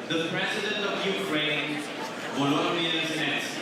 the President of Ukraine, Volodimir Zelenski.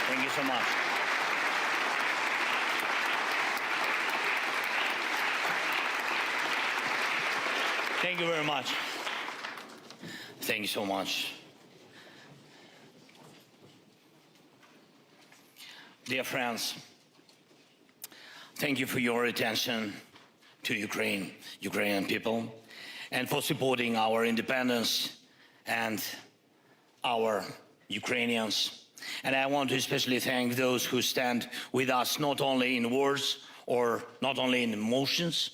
Thank you so much. Thank you very much. Thank you so much. Dear friends, thank you for your attention to Ukrainian people, and for supporting our independence and our Ukrainians. And I want to especially thank those who stand with us, not only in words or not only in emotions,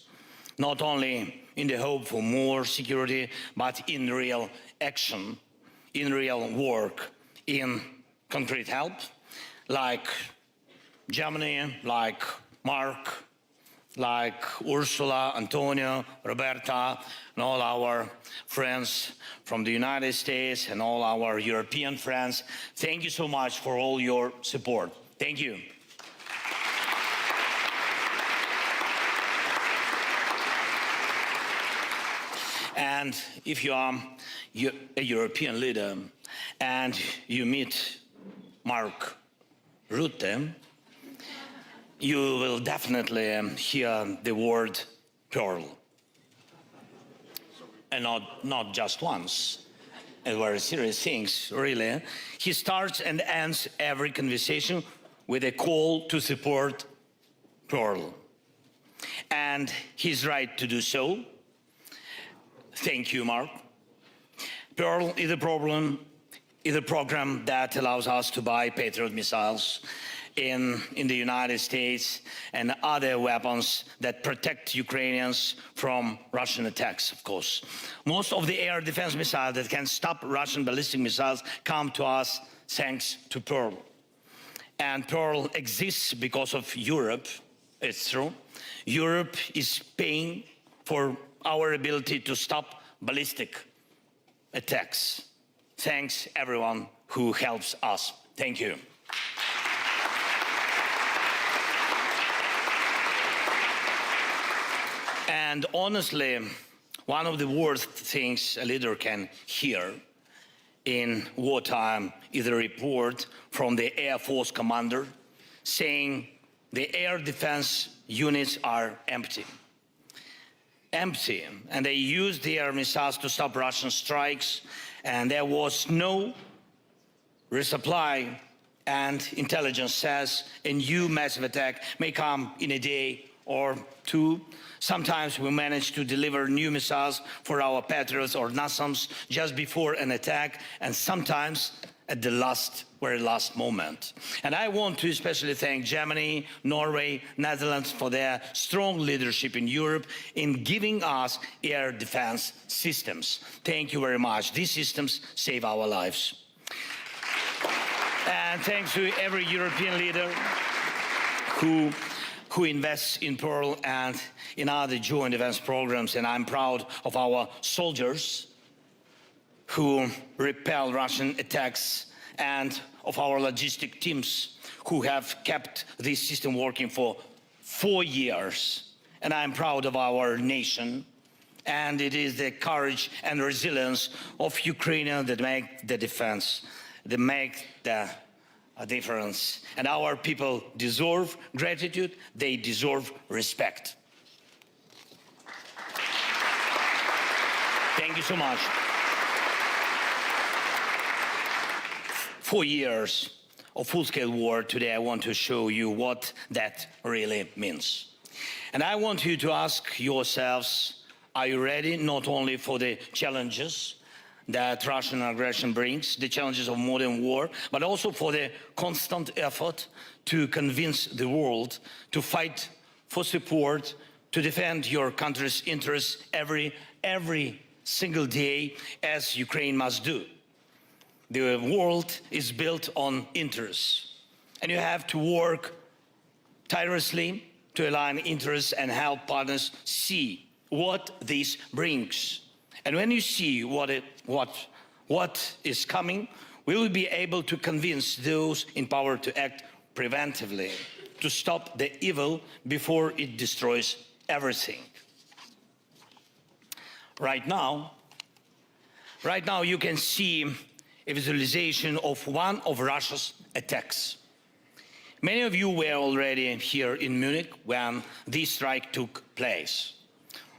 not only in the hope for more security, but in real action, in real work, in concrete help, like Germany, like Mark, like Ursula, Antonio, Roberta, and all our friends from the United States and all our European friends. Thank you so much for all your support. Thank you. And if you are a European leader and you meet Mark Rutte, you will definitely hear the word pearl. And not just once, and very serious things, really. He starts and ends every conversation with a call to support pearl. And he's right to do so. Thank you, Mark. Pearl is a program that allows us to buy Patriot missiles in the United States and other weapons that protect Ukrainians from Russian attacks, of course. Most of the air defense missiles that can stop Russian ballistic missiles come to us thanks to Pearl. And Pearl exists because of Europe, it's true. Europe is paying for our ability to stop ballistic attacks. Thanks everyone who helps us. Thank you. And honestly, one of the worst things a leader can hear in wartime is a report from the Air Force commander saying the air defense units are empty. Empty, and they used the air missiles to stop Russian strikes, and there was no resupply, and intelligence says a new massive attack may come in a day or two. Sometimes we manage to deliver new missiles for our Patriots or NASAMS just before an attack, and sometimes at the very last moment. And I want to especially thank Germany, Norway, Netherlands for their strong leadership in Europe in giving us air defense systems. Thank you very much. These systems save our lives. And thanks to every European leader who invests in Pearl and in other joint defense programs. And I'm proud of our soldiers who repel Russian attacks, and of our logistic teams who have kept this system working for 4 years. And I'm proud of our nation. And it is the courage and resilience of Ukrainians that make the defense, that make the difference. And our people deserve gratitude, they deserve respect. Thank you so much. 4 years of full-scale war. Today I want to show you what that really means. And I want you to ask yourselves, are you ready not only for the challenges that Russian aggression brings, the challenges of modern war, but also for the constant effort to convince the world to fight for support, to defend your country's interests every single day, as Ukraine must do. The world is built on interests, and you have to work tirelessly to align interests and help partners see what this brings. And when you see what is coming, we will be able to convince those in power to act preventively, to stop the evil before it destroys everything. Right now you can see a visualization of one of Russia's attacks. Many of you were already here in Munich when this strike took place.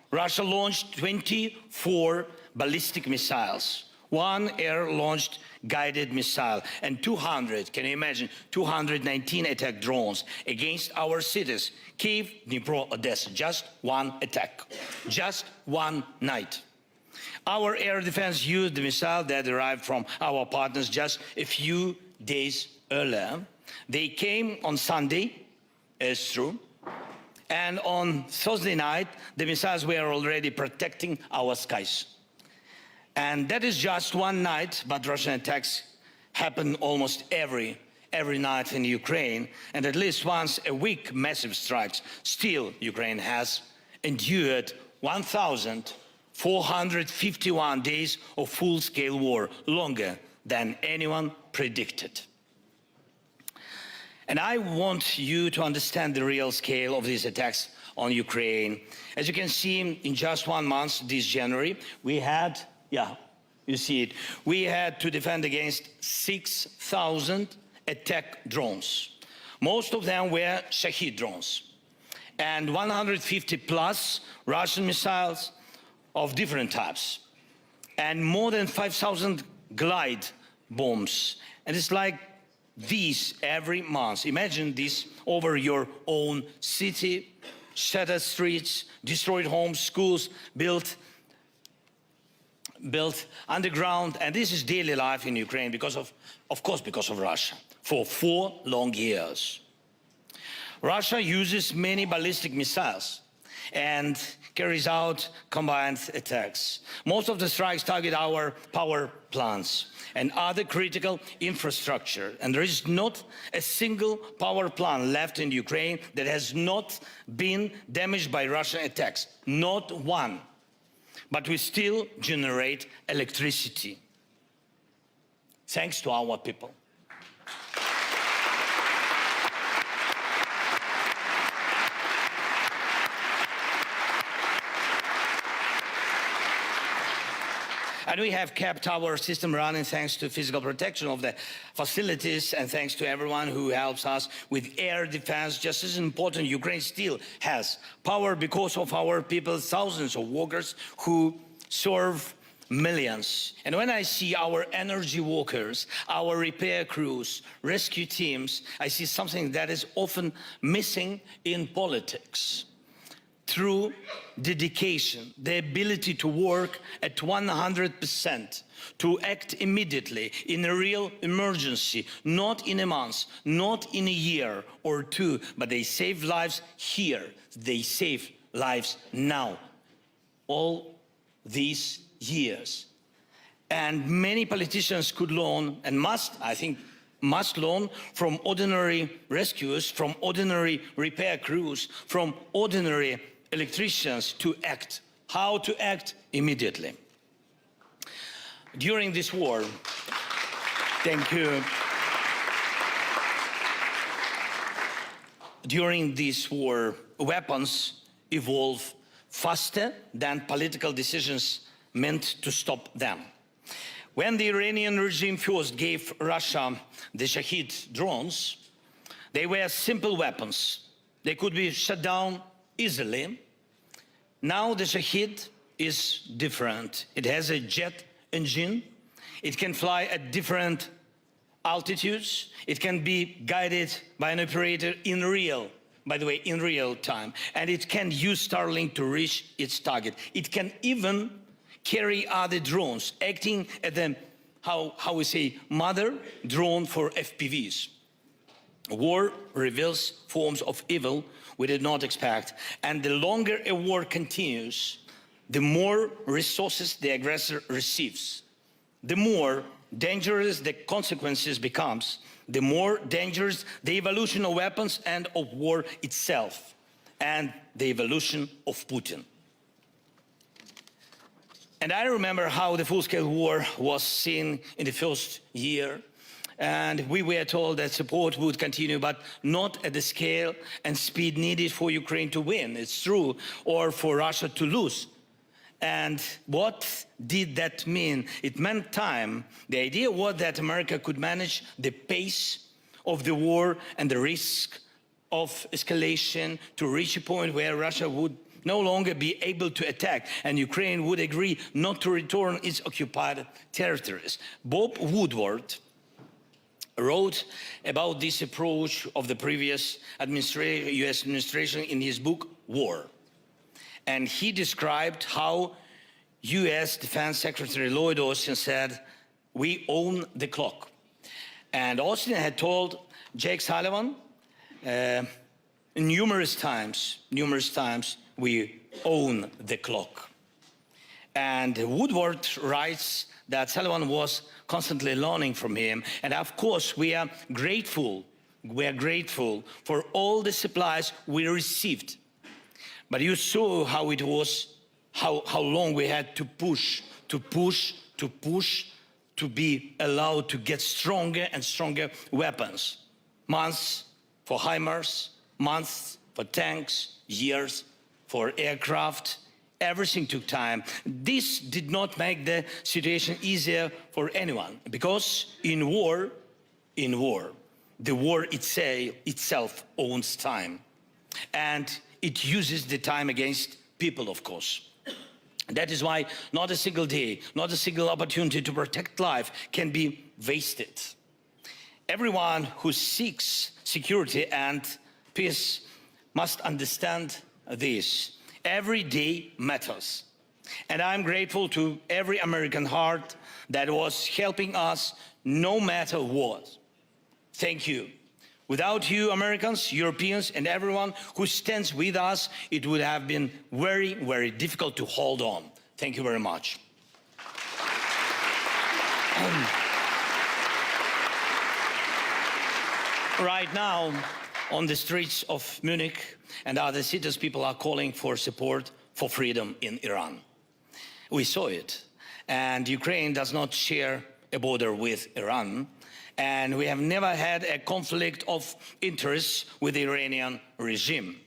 Russia launched 24 ballistic missiles, one air-launched guided missile, and 200, can you imagine, 219 attack drones against our cities, Kyiv, Dnipro, Odessa. Just one attack, just one night. Our air defense used the missile that arrived from our partners just a few days earlier. They came on Sunday, it's true, and on Thursday night, the missiles were already protecting our skies. And that is just one night, but Russian attacks happen almost every night in Ukraine, and at least once a week, massive strikes. Still, Ukraine has endured 1,451 days of full-scale war, longer than anyone predicted. And I want you to understand the real scale of these attacks on Ukraine. As you can see, in just 1 month, this January, we had, you see it, we had to defend against 6,000 attack drones. Most of them were Shahid drones, and 150 plus Russian missiles of different types, and more than 5,000 glide bombs. And it's like these every month. Imagine this over your own city, shattered streets, destroyed homes, schools built underground, and this is daily life in Ukraine because of course, because of Russia, for 4 long years. Russia uses many ballistic missiles and carries out combined attacks. Most of the strikes target our power plants and other critical infrastructure. And there is not a single power plant left in Ukraine that has not been damaged by Russian attacks. Not one. But we still generate electricity, thanks to our people. And we have kept our system running thanks to physical protection of the facilities and thanks to everyone who helps us with air defense. Just as important, Ukraine still has power because of our people, thousands of workers who serve millions. And when I see our energy workers, our repair crews, rescue teams, I see something that is often missing in politics. Through dedication, the ability to work at 100%, to act immediately in a real emergency, not in a month, not in a year or two, but they save lives here, they save lives now, all these years. And many politicians could learn and must, I think, must learn from ordinary rescuers, from ordinary repair crews, from ordinary electricians to act, how to act immediately. During this war, thank you. During this war, weapons evolve faster than political decisions meant to stop them. When the Iranian regime first gave Russia the Shahid drones, they were simple weapons. They could be shut down easily. Now the Shahid is different. It has a jet engine. It can fly at different altitudes. It can be guided by an operator in real time. And it can use Starlink to reach its target. It can even carry other drones, acting as the, how we say, mother drone for FPVs. War reveals forms of evil we did not expect, and the longer a war continues, the more resources the aggressor receives. The more dangerous the consequences becomes, the more dangerous the evolution of weapons and of war itself, and the evolution of Putin. And I remember how the full-scale war was seen in the first year, and we were told that support would continue, but not at the scale and speed needed for Ukraine to win, it's true, or for Russia to lose. And what did that mean? It meant time. The idea was that America could manage the pace of the war and the risk of escalation to reach a point where Russia would no longer be able to attack, and Ukraine would agree not to return its occupied territories. Bob Woodward wrote about this approach of the previous US administration in his book, War. And he described how US Defense Secretary Lloyd Austin said, "We own the clock." And Austin had told Jake Sullivan numerous times, we own the clock. And Woodward writes that Sullivan was constantly learning from him. And of course, we are grateful for all the supplies we received. But you saw how it was, how long we had to push, to be allowed to get stronger and stronger weapons. Months for HIMARS, months for tanks, years for aircraft. Everything took time. This did not make the situation easier for anyone, because in war, the war itself owns time. And it uses the time against people, of course. That is why not a single day, not a single opportunity to protect life can be wasted. Everyone who seeks security and peace must understand this. Every day matters. And I'm grateful to every American heart that was helping us no matter what. Thank you. Without you, Americans, Europeans, and everyone who stands with us, it would have been very, very difficult to hold on. Thank you very much. Right now, on the streets of Munich and other cities, people are calling for support for freedom in Iran. We saw it. And Ukraine does not share a border with Iran. And we have never had a conflict of interests with the Iranian regime.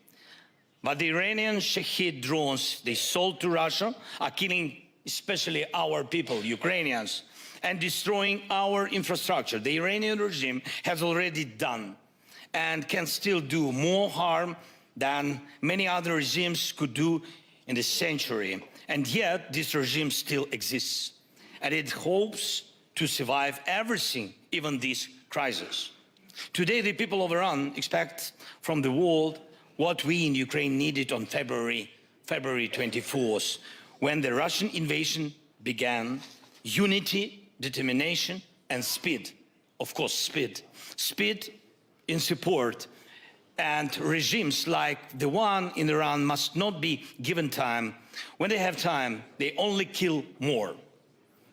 But the Iranian Shahed drones they sold to Russia are killing especially our people, Ukrainians, and destroying our infrastructure. The Iranian regime has already done and can still do more harm than many other regimes could do in this century. And yet this regime still exists, and it hopes to survive everything, even this crisis. Today, the people of Iran expect from the world what we in Ukraine needed on February 24th, when the Russian invasion began: unity, determination, and speed. Of course, speed. Speed in support. And regimes like the one in Iran must not be given time. When they have time, they only kill more.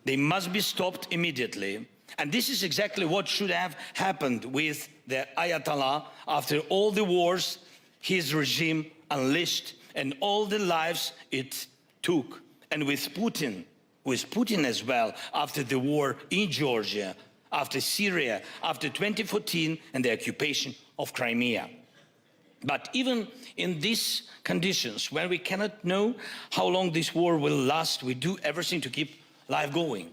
They must be stopped immediately. And this is exactly what should have happened with the Ayatollah after all the wars his regime unleashed and all the lives it took. And with Putin as well, after the war in Georgia, after Syria, after 2014 and the occupation of Crimea. But even in these conditions, when we cannot know how long this war will last, we do everything to keep life going.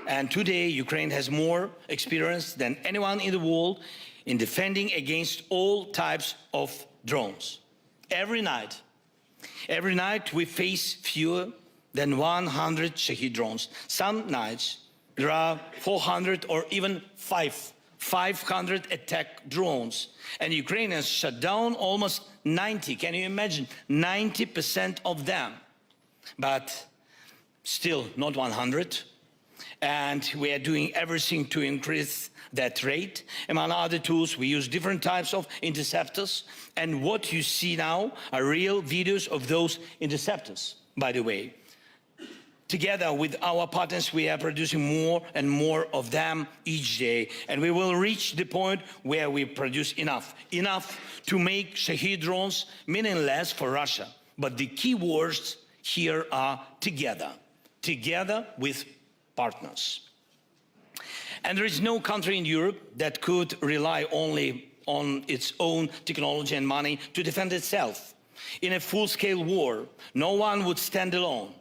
And today, Ukraine has more experience than anyone in the world in defending against all types of drones. Every night we face fewer than 100 Shahed drones. Some nights there are 400 or even 500 attack drones. And Ukrainians shut down almost 90, can you imagine? 90% of them. But still not 100. And we are doing everything to increase that rate. Among other tools, we use different types of interceptors. And what you see now are real videos of those interceptors, by the way. Together with our partners, we are producing more and more of them each day. And we will reach the point where we produce enough to make Shahed drones meaningless for Russia. But the key words here are together with partners. And there is no country in Europe that could rely only on its own technology and money to defend itself. In a full-scale war, no one would stand alone.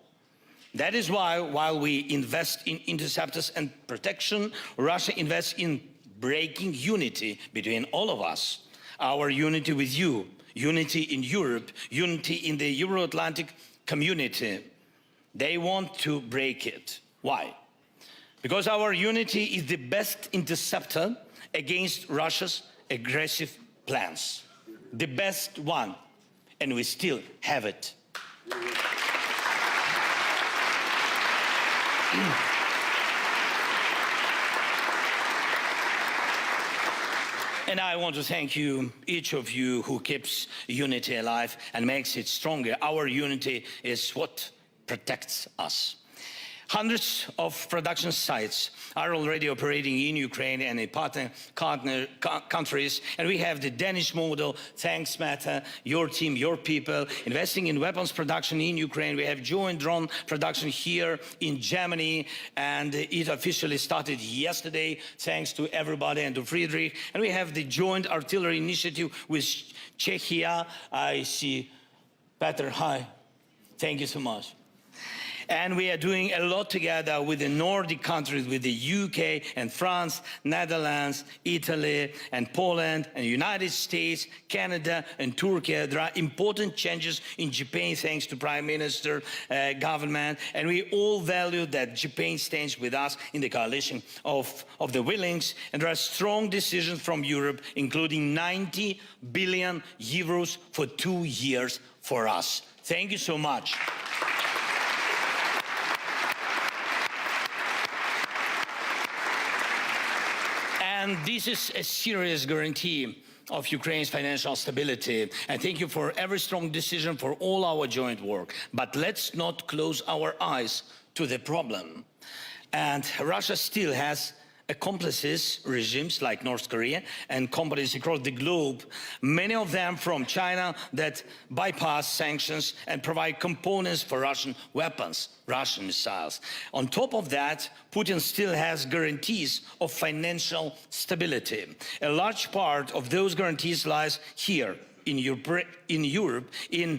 That is why, while we invest in interceptors and protection, Russia invests in breaking unity between all of us. Our unity with you, unity in Europe, unity in the Euro-Atlantic community. They want to break it. Why? Because our unity is the best interceptor against Russia's aggressive plans. The best one, and we still have it. And I want to thank you, each of you who keeps unity alive and makes it stronger. Our unity is what protects us. Hundreds of production sites are already operating in Ukraine and in partner countries. And we have the Danish model, thanks, Meta, your team, your people, investing in weapons production in Ukraine. We have joint drone production here in Germany, and it officially started yesterday, thanks to everybody and to Friedrich. And we have the joint artillery initiative with Czechia. I see Peter, hi, thank you so much. And we are doing a lot together with the Nordic countries, with the UK and France, Netherlands, Italy and Poland and United States, Canada and Turkey. There are important changes in Japan thanks to Prime Minister, government, and we all value that Japan stands with us in the coalition of the willings. And there are strong decisions from Europe, including 90 billion euros for 2 years for us. Thank you so much. And this is a serious guarantee of Ukraine's financial stability. And thank you for every strong decision for all our joint work. But let's not close our eyes to the problem. And Russia still has accomplices, regimes like North Korea and companies across the globe, many of them from China, that bypass sanctions and provide components for Russian weapons, Russian missiles. On top of that, Putin still has guarantees of financial stability. A large part of those guarantees lies here in Europe, in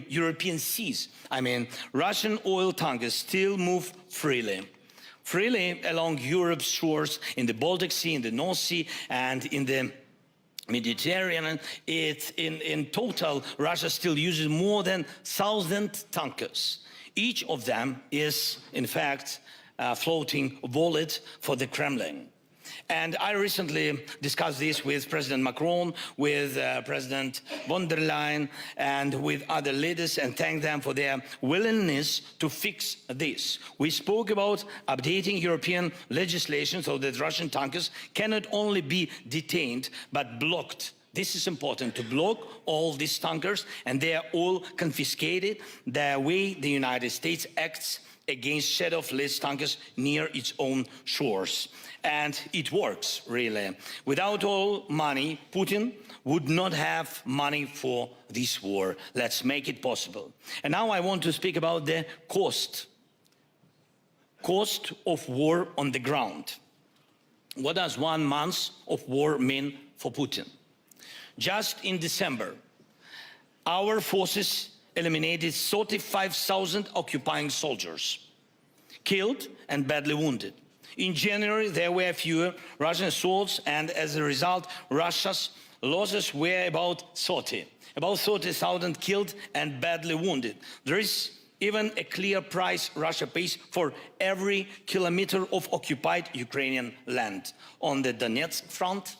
European seas. I mean, Russian oil tankers still move freely along Europe's shores, in the Baltic Sea, in the North Sea, and in the Mediterranean. In total, Russia still uses more than 1,000 tankers. Each of them is, in fact, a floating wallet for the Kremlin. And I recently discussed this with President Macron, with President von der Leyen, and with other leaders, and thanked them for their willingness to fix this. We spoke about updating European legislation so that Russian tankers can not only be detained, but blocked. This is important, to block all these tankers, and they are all confiscated the way the United States acts against shadow-less tankers near its own shores. And it works, really. Without all money, Putin would not have money for this war. Let's make it possible. And now I want to speak about the cost of war on the ground. What does 1 month of war mean for Putin? Just in December, our forces eliminated 35,000 occupying soldiers, killed and badly wounded. In January, there were fewer Russian assaults, and as a result, Russia's losses were about 30,000 killed and badly wounded. There is even a clear price Russia pays for every kilometer of occupied Ukrainian land. On the Donetsk front,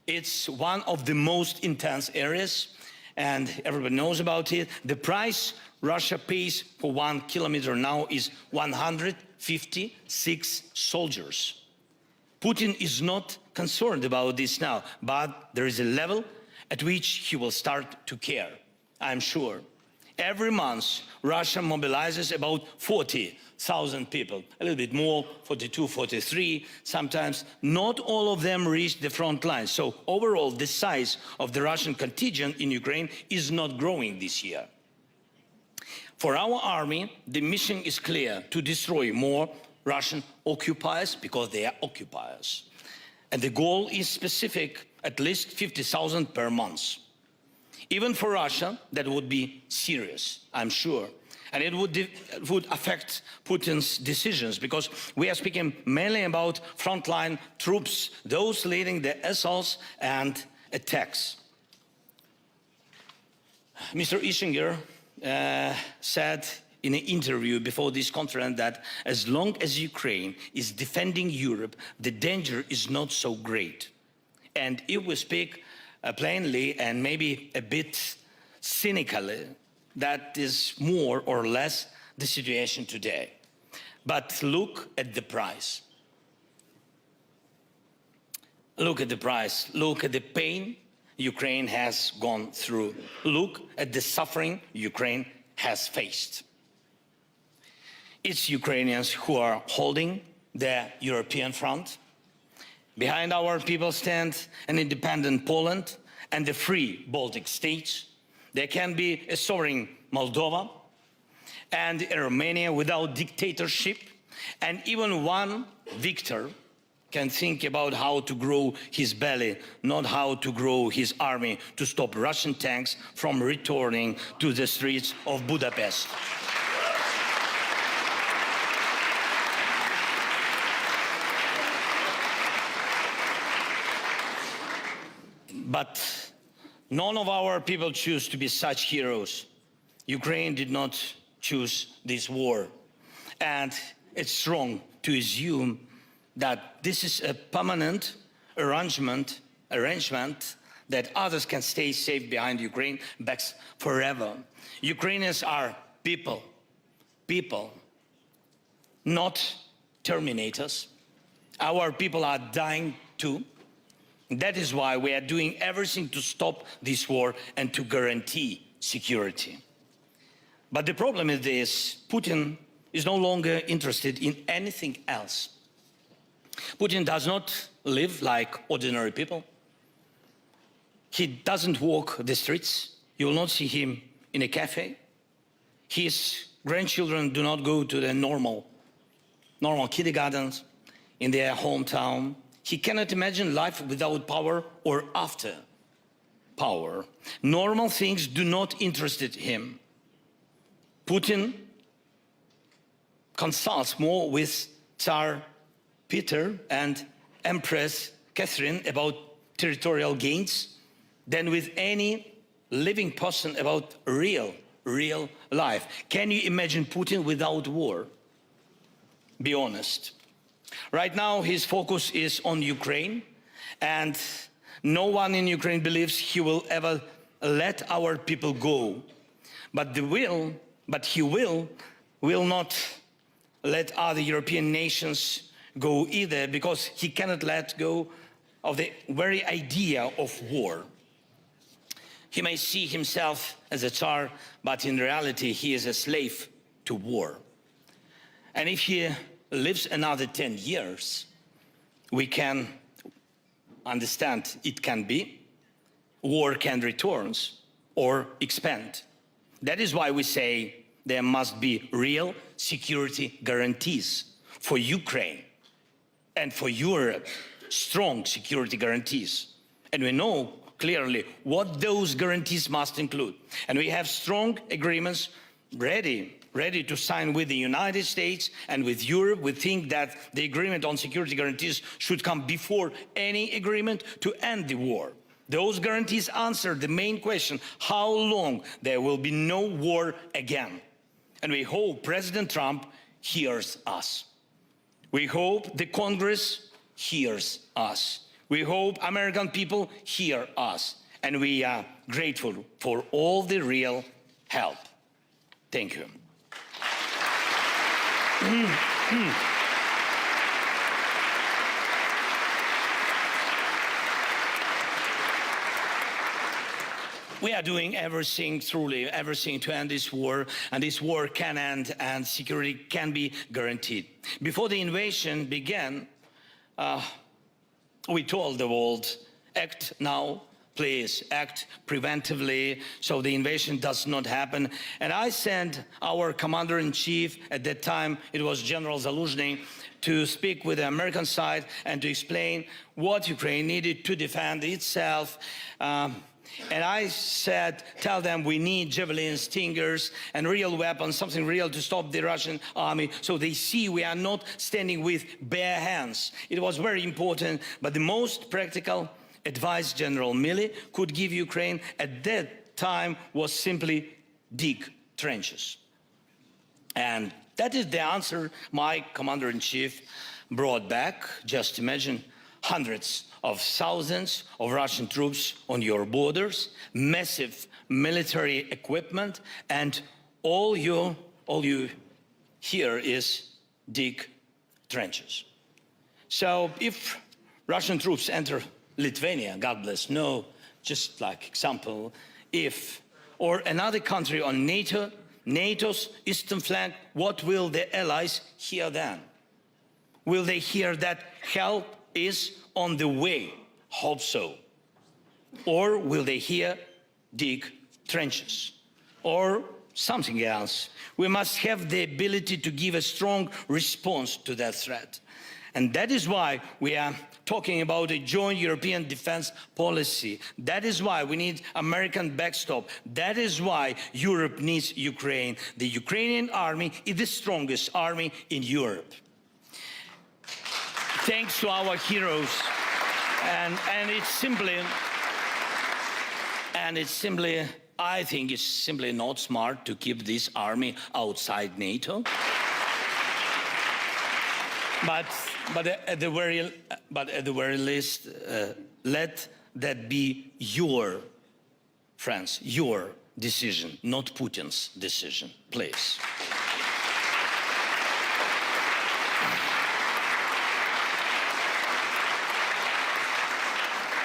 it's one of the most intense areas, and everybody knows about it. The price Russia pays for 1 kilometer now is 156 soldiers. Putin is not concerned about this now, but there is a level at which he will start to care, I'm sure. Every month, Russia mobilizes about 40,000 people, a little bit more, 42, 43 sometimes. Not all of them reach the front line. So overall, the size of the Russian contingent in Ukraine is not growing this year. For our army, the mission is clear: to destroy more Russian occupiers, because they are occupiers. And the goal is specific, at least 50,000 per month. Even for Russia, that would be serious, I'm sure. And it would affect Putin's decisions, because we are speaking mainly about frontline troops, those leading the assaults and attacks. Mr. Ischinger said in an interview before this conference that as long as Ukraine is defending Europe, the danger is not so great. And if we speak plainly and maybe a bit cynically, that is more or less the situation today. But look at the price. Look at the price. Look at the pain Ukraine has gone through. Look at the suffering Ukraine has faced. It's Ukrainians who are holding the European front. Behind our people stand an independent Poland and the free Baltic states. There can be a sovereign Moldova and a Romania without dictatorship, and even one victor can think about how to grow his belly, not how to grow his army to stop Russian tanks from returning to the streets of Budapest. But none of our people choose to be such heroes. Ukraine did not choose this war. And it's wrong to assume that this is a permanent arrangement that others can stay safe behind Ukraine backs forever. Ukrainians are people, not terminators. Our people are dying too. That is why we are doing everything to stop this war and to guarantee security. But the problem is this: Putin is no longer interested in anything else. Putin does not live like ordinary people. He doesn't walk the streets. You will not see him in a cafe. His grandchildren do not go to the normal kindergartens in their hometown. He cannot imagine life without power or after power. Normal things do not interest him. Putin consults more with Tsar Peter and Empress Catherine about territorial gains than with any living person about real life. Can you imagine Putin without war? Be honest. Right now, his focus is on Ukraine, and no one in Ukraine believes he will ever let our people go. But he will not let other European nations go either, because he cannot let go of the very idea of war. He may see himself as a Tsar, but in reality he is a slave to war. And if he lives another 10 years, we can understand it can be, war can return or expand. That is why we say there must be real security guarantees for Ukraine and for Europe, strong security guarantees. And we know clearly what those guarantees must include. And we have strong agreements ready to sign with the United States and with Europe. We think that the agreement on security guarantees should come before any agreement to end the war. Those guarantees answer the main question: how long there will be no war again? And we hope President Trump hears us. We hope the Congress hears us. We hope American people hear us. And we are grateful for all the real help. Thank you. We are doing everything, truly everything, to end this war, and this war can end and security can be guaranteed. Before the invasion began, we told the world, act now, please act preventively so the invasion does not happen. And I sent our commander-in-chief, at that time it was General Zaluzhny, to speak with the American side and to explain what Ukraine needed to defend itself. And I said, tell them we need javelins, stingers, and real weapons, something real to stop the Russian army, so they see we are not standing with bare hands. It was very important, but the most practical advice General Milley could give Ukraine at that time was simply dig trenches. And that is the answer my commander-in-chief brought back. Just imagine hundreds of thousands of Russian troops on your borders, massive military equipment, and all you hear is dig trenches. So if Russian troops enter Lithuania, God bless, no, just like example, if, or another country on NATO's eastern flank, what will the allies hear then? Will they hear that help is on the way? Hope so. Or will they hear dig trenches? Or something else? We must have the ability to give a strong response to that threat. And that is why we are talking about a joint European defense policy. That is why we need American backstop. That is why Europe needs Ukraine. The Ukrainian army is the strongest army in Europe. Thanks to our heroes. And it's simply, I think it's simply not smart to keep this army outside NATO. But at the very least, let that be your, friends, your decision, not Putin's decision, please.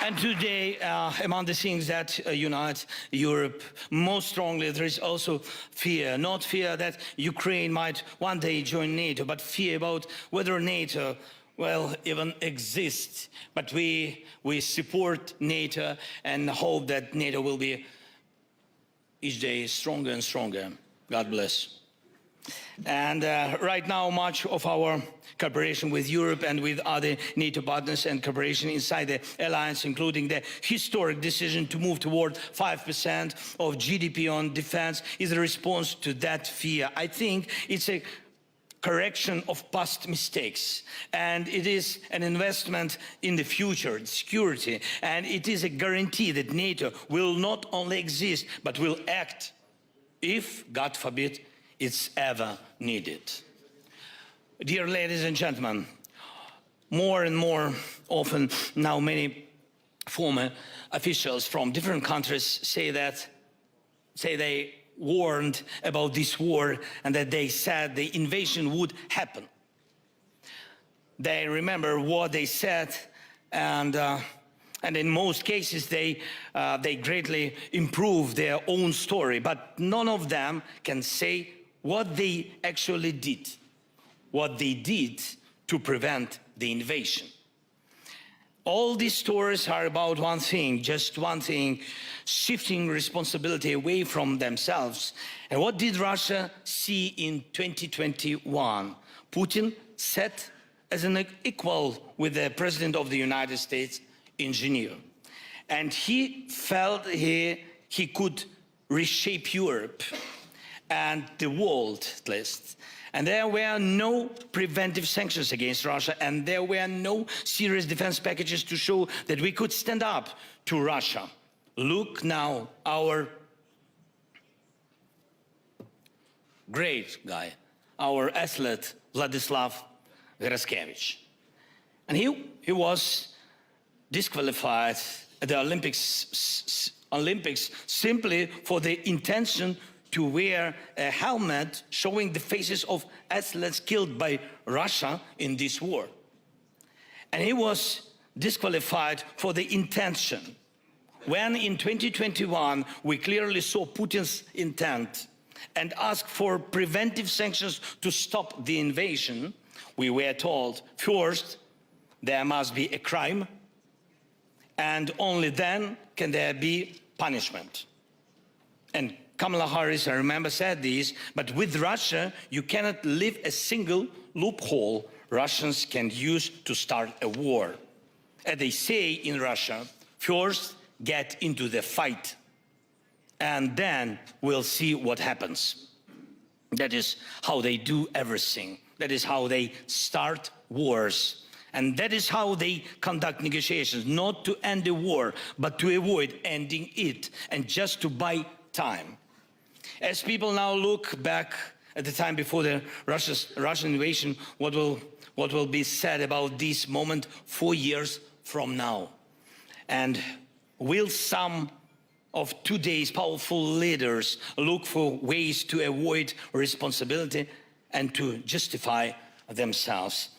And today, among the things that unite Europe most strongly, there is also fear. Not fear that Ukraine might one day join NATO, but fear about whether NATO will even exist. But we support NATO and hope that NATO will be each day stronger and stronger. God bless. And right now, much of our cooperation with Europe and with other NATO partners and cooperation inside the alliance, including the historic decision to move toward 5% of GDP on defense, is a response to that fear. I think it's a correction of past mistakes, and it is an investment in the future, security, and it is a guarantee that NATO will not only exist, but will act if, God forbid, it's ever needed. Dear ladies and gentlemen, more and more often now many former officials from different countries say they warned about this war and that they said the invasion would happen. They remember what they said, and in most cases they greatly improve their own story, but none of them can say what they actually did, what they did to prevent the invasion. All these stories are about one thing, just one thing, shifting responsibility away from themselves. And what did Russia see in 2021? Putin sat as an equal with the President of the United States engineer. And he felt he could reshape Europe and the world at least. And there were no preventive sanctions against Russia, and there were no serious defense packages to show that we could stand up to Russia. Look now, our great guy, our athlete, Vladislav Graskevich. And he was disqualified the Olympics simply for the intention to wear a helmet showing the faces of athletes killed by Russia in this war. And he was disqualified for the intention. When in 2021 we clearly saw Putin's intent and asked for preventive sanctions to stop the invasion, we were told, first, there must be a crime, and only then can there be punishment. And Kamala Harris, I remember, said this, but with Russia, you cannot leave a single loophole Russians can use to start a war. As they say in Russia, first get into the fight, and then we'll see what happens. That is how they do everything. That is how they start wars. And that is how they conduct negotiations, not to end the war, but to avoid ending it, and just to buy time. As people now look back at the time before the Russian invasion, what will be said about this moment 4 years from now? And will some of today's powerful leaders look for ways to avoid responsibility and to justify themselves?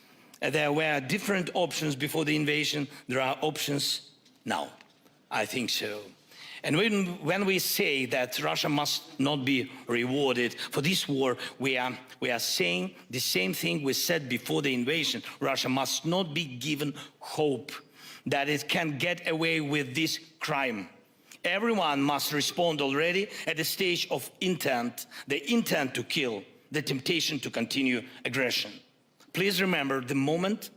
There were different options before the invasion. There are options now. I think so. And when we say that Russia must not be rewarded for this war, we are saying the same thing we said before the invasion. Russia must not be given hope that it can get away with this crime. Everyone must respond already at the stage of intent, the intent to kill, the temptation to continue aggression. Please remember the moment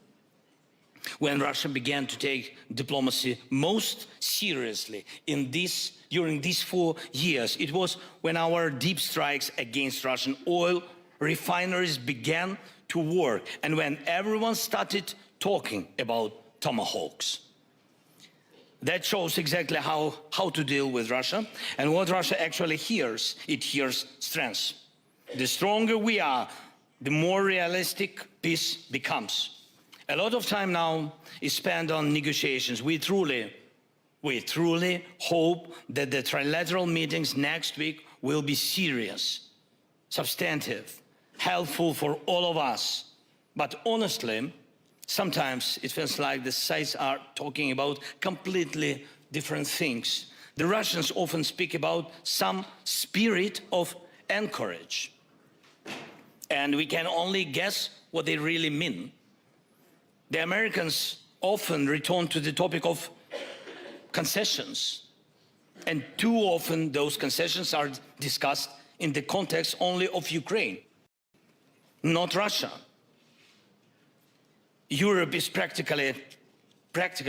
when Russia began to take diplomacy most seriously during these 4 years. It was when our deep strikes against Russian oil refineries began to work, and when everyone started talking about tomahawks. That shows exactly how to deal with Russia and what Russia actually hears. It hears strength. The stronger we are, the more realistic peace becomes. A lot of time now is spent on negotiations. We truly hope that the trilateral meetings next week will be serious, substantive, helpful for all of us. But honestly, sometimes it feels like the sides are talking about completely different things. The Russians often speak about some spirit of anchorage, and we can only guess what they really mean. The Americans often return to the topic of concessions, and too often those concessions are discussed in the context only of Ukraine, not Russia. Europe is practically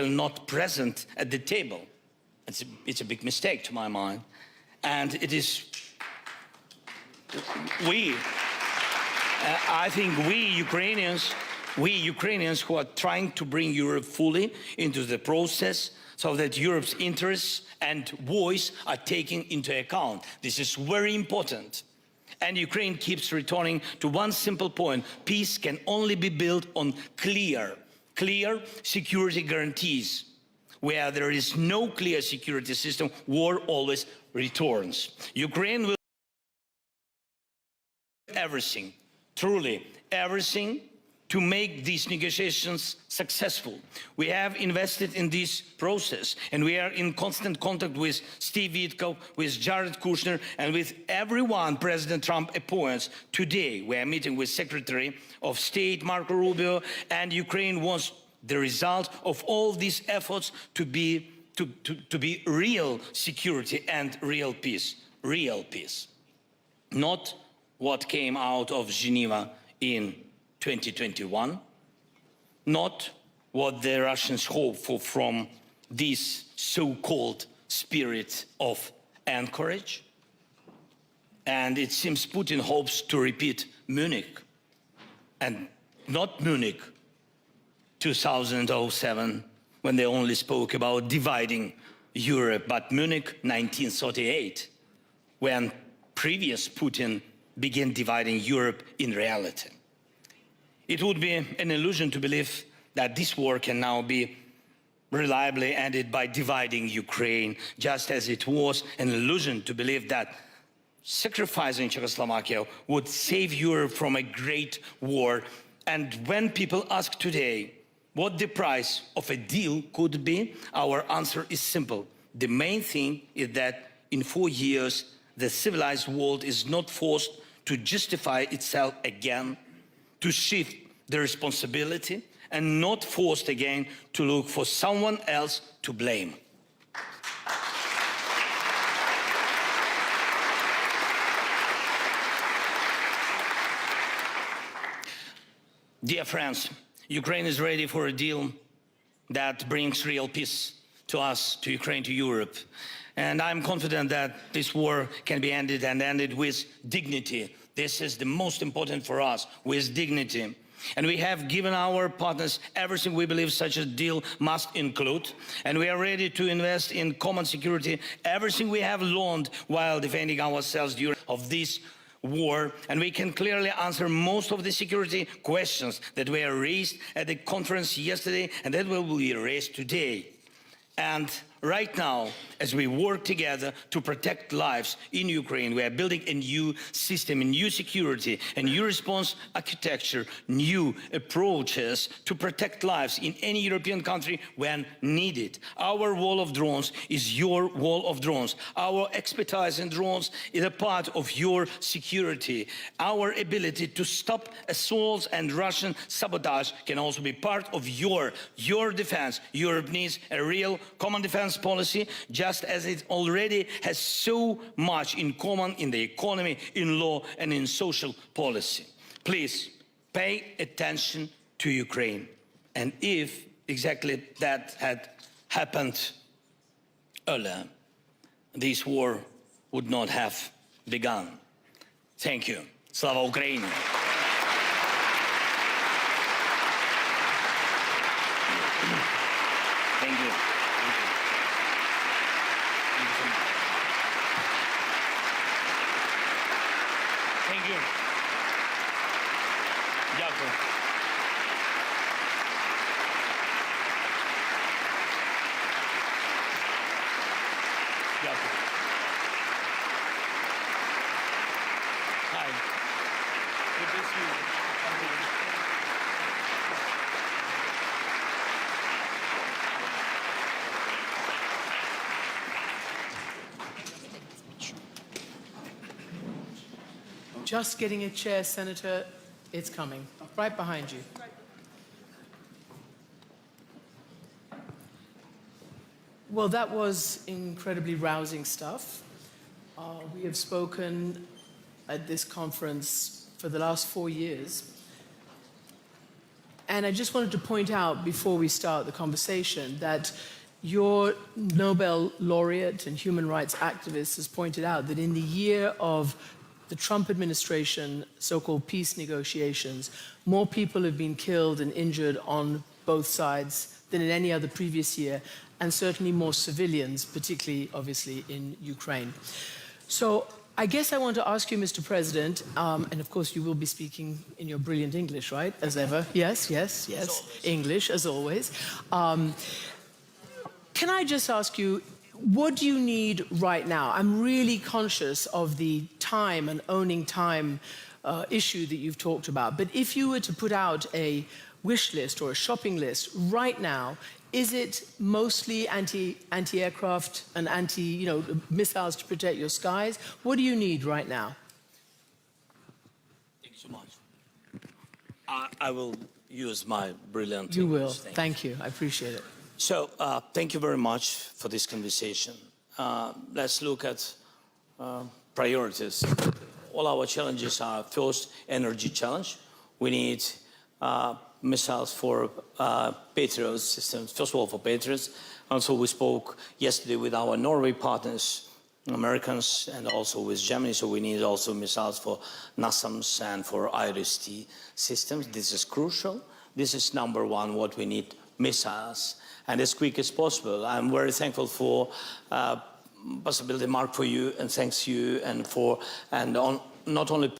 not present at the table. It's a big mistake to my mind, and it is I think we Ukrainians who are trying to bring Europe fully into the process so that Europe's interests and voice are taken into account. This is very important. And Ukraine keeps returning to one simple point: peace can only be built on clear security guarantees. Where there is no clear security system, war always returns. Ukraine will do everything, truly everything, to make these negotiations successful. We have invested in this process, and we are in constant contact with Steve Witkoff, with Jared Kushner, and with everyone President Trump appoints. Today, we are meeting with Secretary of State Marco Rubio, and Ukraine wants the result of all these efforts to be real security and real peace. Real peace. Not what came out of Geneva in 2021, not what the Russians hope for from this so-called spirit of anchorage. And it seems Putin hopes to repeat Munich, and not Munich 2007, when they only spoke about dividing Europe, but Munich 1938, when previous Putin began dividing Europe in reality. It would be an illusion to believe that this war can now be reliably ended by dividing Ukraine, just as it was an illusion to believe that sacrificing Czechoslovakia would save Europe from a great war. And when people ask today what the price of a deal could be, our answer is simple. The main thing is that in 4 years, the civilized world is not forced to justify itself again, to shift the responsibility, and not forced again to look for someone else to blame. Dear friends, Ukraine is ready for a deal that brings real peace to us, to Ukraine, to Europe. And I'm confident that this war can be ended, and ended with dignity. This is the most important for us, with dignity. And we have given our partners everything we believe such a deal must include. And we are ready to invest in common security, everything we have learned while defending ourselves during this war. And we can clearly answer most of the security questions that were raised at the conference yesterday and that will be raised today. And right now, as we work together to protect lives in Ukraine, we are building a new system, a new security, a new response architecture, new approaches to protect lives in any European country when needed. Our wall of drones is your wall of drones. Our expertise in drones is a part of your security. Our ability to stop assaults and Russian sabotage can also be part of your defense. Europe needs a real common defense policy, just as it already has so much in common in the economy, in law, and in social policy. Please pay attention to Ukraine. And if exactly that had happened earlier, this war would not have begun. Thank you. Slava Ukraini! Thank you. Thank you. Дякую. Дякую. Hi. Good to see you. Just getting a chair, Senator. It's coming. Right behind you. Well, that was incredibly rousing stuff. We have spoken at this conference for the last 4 years. And I just wanted to point out before we start the conversation that your Nobel laureate and human rights activist has pointed out that in the year of the Trump administration, so-called peace negotiations, more people have been killed and injured on both sides than in any other previous year, and certainly more civilians, particularly, obviously, in Ukraine. So I guess I want to ask you, Mr. President, and of course you will be speaking in your brilliant English, right, as ever? Yes, yes, yes, English, as always. Can I just ask you, what do you need right now? I'm really conscious of the time and owning time issue that you've talked about. But if you were to put out a wish list or a shopping list right now, is it mostly anti-aircraft and missiles to protect your skies? What do you need right now? Thank you so much. I will use my brilliant You English. will. Thank you. I appreciate it. So, thank you very much for this conversation. Let's look at priorities. All our challenges are, first, energy challenge. We need missiles for Patriot systems, first of all for Patriots. Also, we spoke yesterday with our Norway partners, Americans, and also with Germany, so we need also missiles for NASAMS and for IRIS-T systems. This is crucial. This is number one, what we need, missiles. And as quick as possible. I'm very thankful for possibility, Mark, for you, and thanks you, and not only